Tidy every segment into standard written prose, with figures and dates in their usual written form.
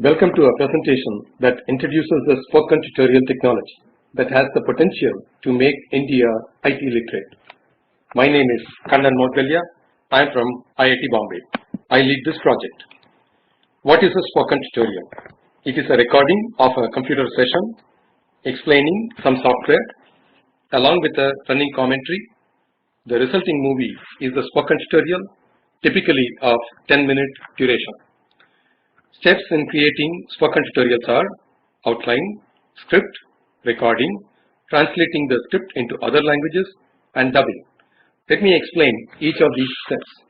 Welcome to a presentation that introduces the spoken tutorial technology that has the potential to make India IT literate. My name is Kannan Moudgalya. I am from IIT Bombay. I lead this project. What is a spoken tutorial? It is a recording of a computer session explaining some software along with a running commentary. The resulting movie is the spoken tutorial, typically of 10-minute duration. Steps in creating spoken tutorials are outline, script, recording, translating the script into other languages, and dubbing. Let me explain each of these steps.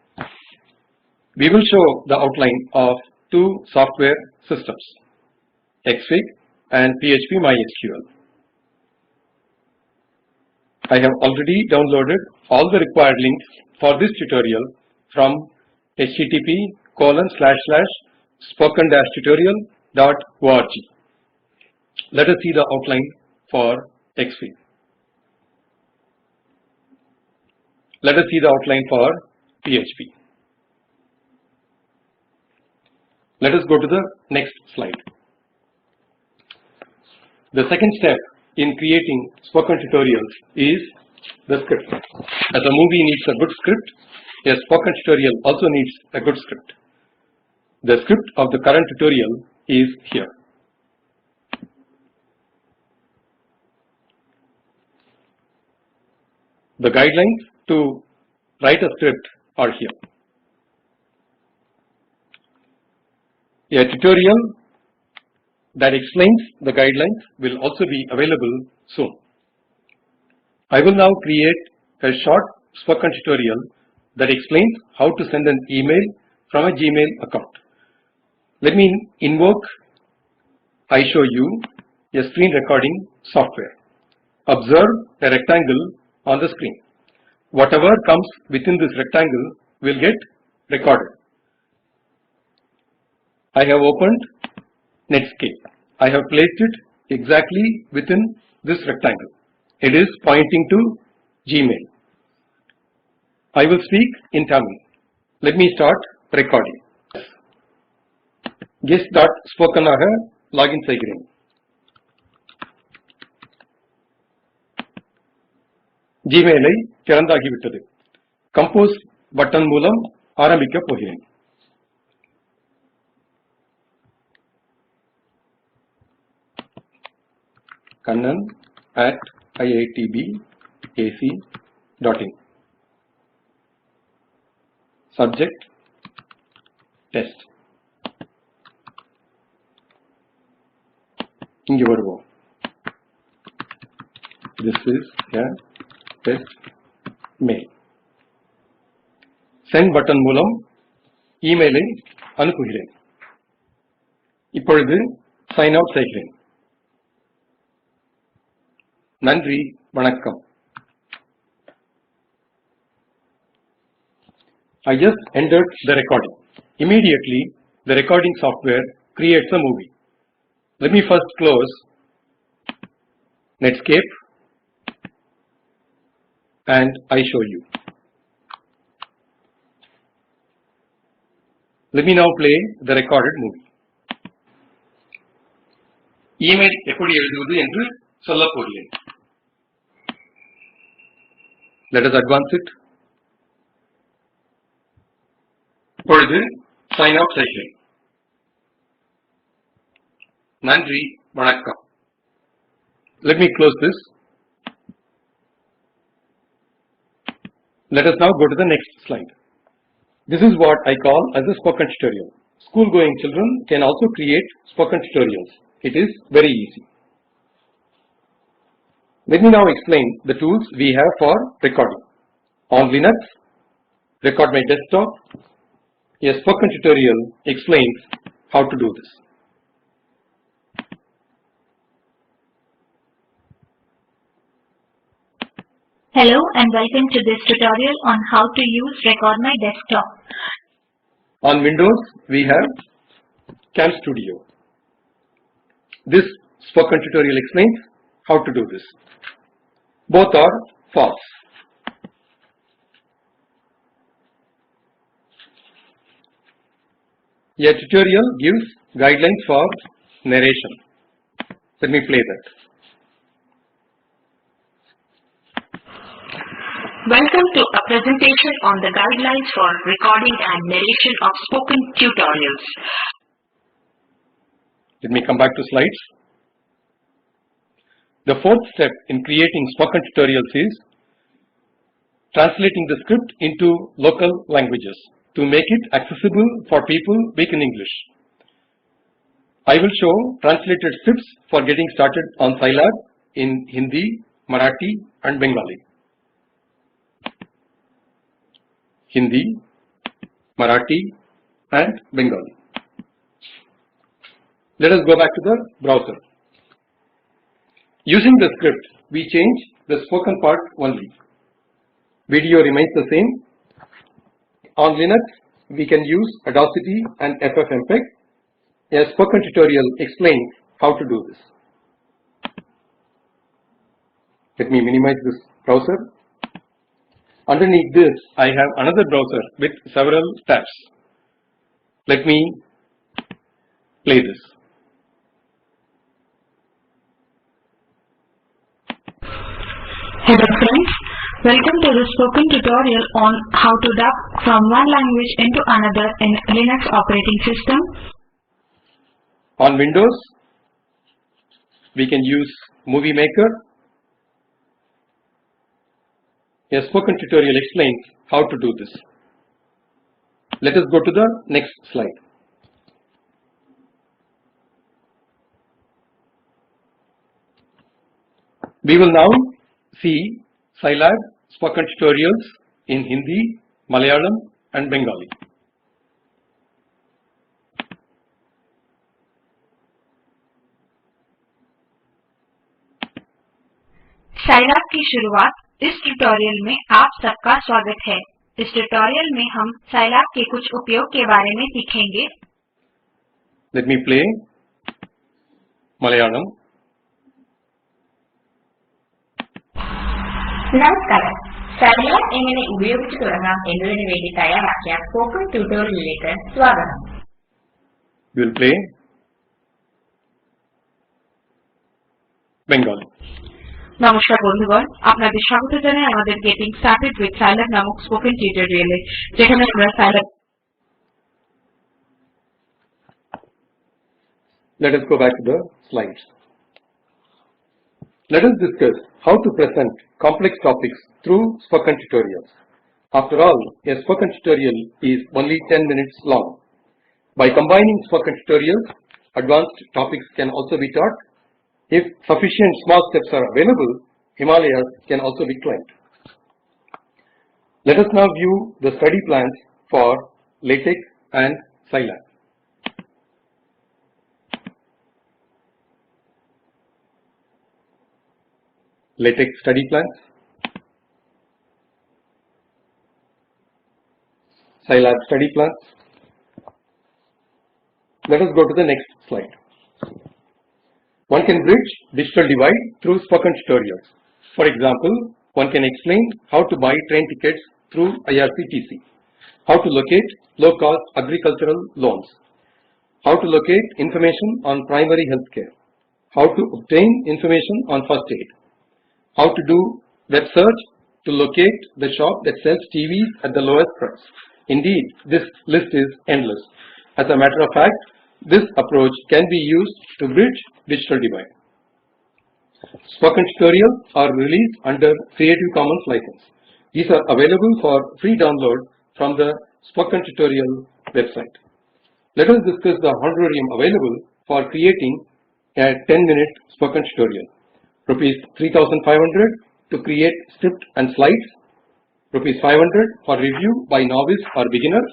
We will show the outline of two software systems, Xfig and PHP MySQL. I have already downloaded all the required links for this tutorial from http://spoken-tutorial.org. Let us see the outline for Xfig. Let us see the outline for PHP. Let us go to the next slide. The second step in creating spoken tutorials is the script. As a movie needs a good script, a spoken tutorial also needs a good script. The script of the current tutorial is here. The guidelines to write a script are here. A tutorial that explains the guidelines will also be available soon. I will now create a short spoken tutorial that explains how to send an email from a Gmail account. Let me invoke iShowU, a screen recording software. Observe a rectangle on the screen. Whatever comes within this rectangle will get recorded. I have opened Netscape. I have placed it exactly within this rectangle. It is pointing to Gmail. I will speak in Tamil. Let me start recording. Guest.spoken ஆக login செய்கிறேன். Gmail-ஐ திறந்தாகிவிட்டது. Compose button மூலம் ஆரம்பிக்கப் போகிறேன். kannan@iitbac.in. Subject test. இங்கே வருவோம். This is a test mail. Send button மூலம் இமெயிலை அனுப்புகிறேன். இப்பொழுது sign out செய்கிறேன். நன்றி, வணக்கம். I just entered the recording. Immediately, the recording software creates a movie. Let me first close Netscape and iShowU. Let me now play the recorded movie. Email எப்படி எழுதுவது என்று சொல்லப் போகிறேன். Let us advance it. இப்பொழுது sign out செய்கிறேன். நன்றி, வணக்கம். Let me close this. Let us now go to the next slide. This is what I call as a spoken tutorial. School-going children can also create spoken tutorials. It is very easy. Let me now explain the tools we have for recording. On Linux, Record My Desktop, a spoken tutorial explains how to do this. Hello and welcome to this tutorial on how to use Record My Desktop. On Windows, we have CamStudio. This spoken tutorial explains how to do this. Both are false. A tutorial gives Guidelines for narration. Let me play that. Welcome to a presentation on the guidelines for recording and narration of spoken tutorials. Let me come back to slides. The fourth step in creating spoken tutorials is translating the script into local languages to make it accessible for people weak in English. I will show translated scripts for getting started on Scilab in Hindi, Marathi and Bengali. Hindi, Marathi and Bengali. Let us go back to the browser. Using the script, we change the spoken part only. Video remains the same. On Linux, we can use Audacity and FFmpeg. A spoken tutorial explains how to do this. Let me minimize this browser. Underneath this, I have another browser with several tabs. Let me play this. Hello friends, welcome to the spoken tutorial on how to dub from one language into another in Linux operating system. On Windows, we can use Movie Maker. A spoken tutorial explains how to do this. Let us go to the next slide. We will now see Scilab spoken tutorials in Hindi, Malayalam and Bengali. Scilab की शुरुआत इस tutorial में आप सबका स्वागत है। इस tutorial में हम Scilab के कुछ उपयोग के बारे में सीखेंगे। Let me play Malayalam. നമസ്കാരം. Scilab എങ്ങനെ ഉപയോഗിച്ചു തുടങ്ങാം എന്നതിനു വേണ്ടി തയ്യാറാക്കിയ സ്പോക്കൺ ട്യൂട്ടോറിയലിലേക്ക് സ്വാഗതം. We will play Bengali. নমস্কার বন্ধুগণ, আপনাদের স্বাগত জানাই আমাদের গেটিং স্টার্টেড উইথ Scilab নামক স্পোকেন টিউটোরিয়ালে, যেখানে আমরা Scilab Let us go back to the slides. Let us discuss how to present complex topics through spoken tutorials. After all, a spoken tutorial is only 10 minutes long. By combining spoken tutorials, advanced topics can also be taught. If sufficient small steps are available, Himalayas can also be climbed. Let us now view the study plans for LaTeX and Scilab. LaTeX study plans, Scilab study plans. Let us go to the next slide. One can bridge digital divide through spoken tutorials. For example, one can explain how to buy train tickets through IRCTC, how to locate low-cost agricultural loans, how to locate information on primary health care, how to obtain information on first aid, how to do web search to locate the shop that sells TVs at the lowest price. Indeed, this list is endless. As a matter of fact, this approach can be used to bridge digital divide. Spoken tutorials are released under Creative Commons license. These are available for free download from the Spoken Tutorial website. Let us discuss the honorarium available for creating a 10-minute spoken tutorial. Rupees 3,500 to create script and slides. Rupees 500 for review by novice or beginners.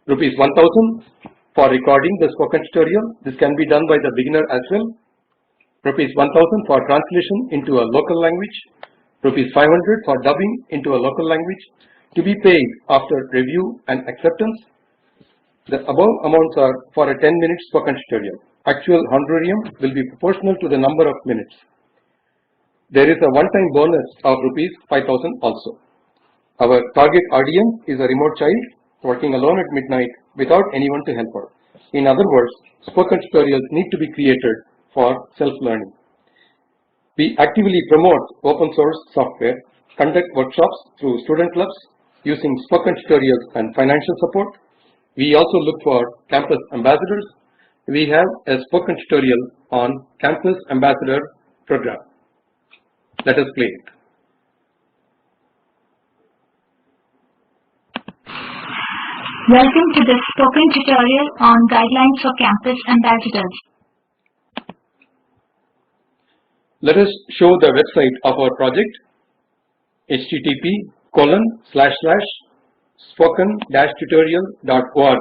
Rupees 1,000 for recording the spoken tutorial. This can be done by the beginner as well. Rupees 1,000 for translation into a local language. Rupees 500 for dubbing into a local language, to be paid after review and acceptance. The above amounts are for a 10-minute spoken tutorial. Actual honorarium will be proportional to the number of minutes. There is a one-time bonus of rupees 5,000 also. Our target audience is a remote child working alone at midnight without anyone to help her. In other words, spoken tutorials need to be created for self-learning. We actively promote open source software, conduct workshops through student clubs using spoken tutorials and financial support. We also look for campus ambassadors. We have a spoken tutorial on Campus Ambassador program. Let us play it. Welcome to the spoken tutorial on guidelines for campus ambassadors. Let us show the website of our project, http://spoken-tutorial.org.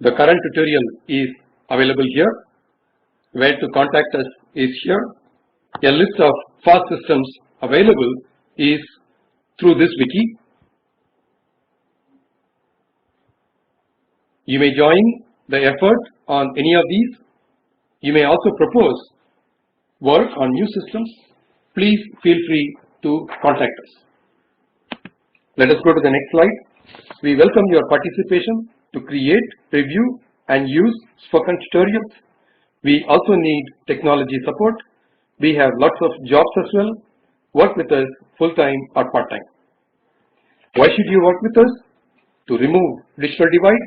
The current tutorial is available here. Where to contact us is here. A list of FAST systems available is through this wiki. You may join the effort on any of these. You may also propose work on new systems. Please feel free to contact us. Let us go to the next slide. We welcome your participation to create, review, and use spoken tutorials. We also need technology support. We have lots of jobs as well. Work with us full-time or part-time. Why should you work with us? To remove digital divide,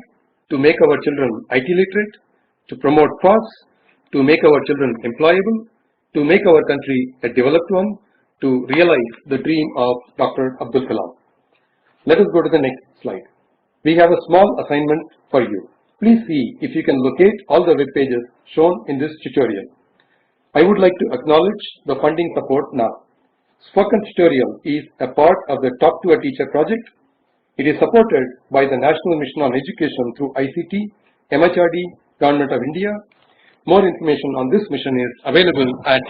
to make our children IT literate, to promote FAST, to make our children employable, to make our country a developed one, to realize the dream of Dr. Abdul Kalam. Let us go to the next slide. We have a small assignment for you. Please see if you can locate all the web pages shown in this tutorial. I would like to acknowledge the funding support now. Spoken Tutorial is a part of the Talk to a Teacher project. It is supported by the National Mission on Education through ICT, MHRD, Government of India. More information on this mission is available at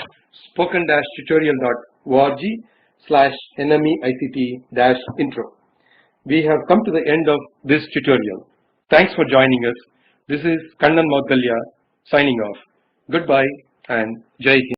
spoken-tutorial.org/NMEICT-intro. We have come to the end of this tutorial. Thanks for joining us. This is Kannan Moudgalya signing off. Goodbye and Jai Hind.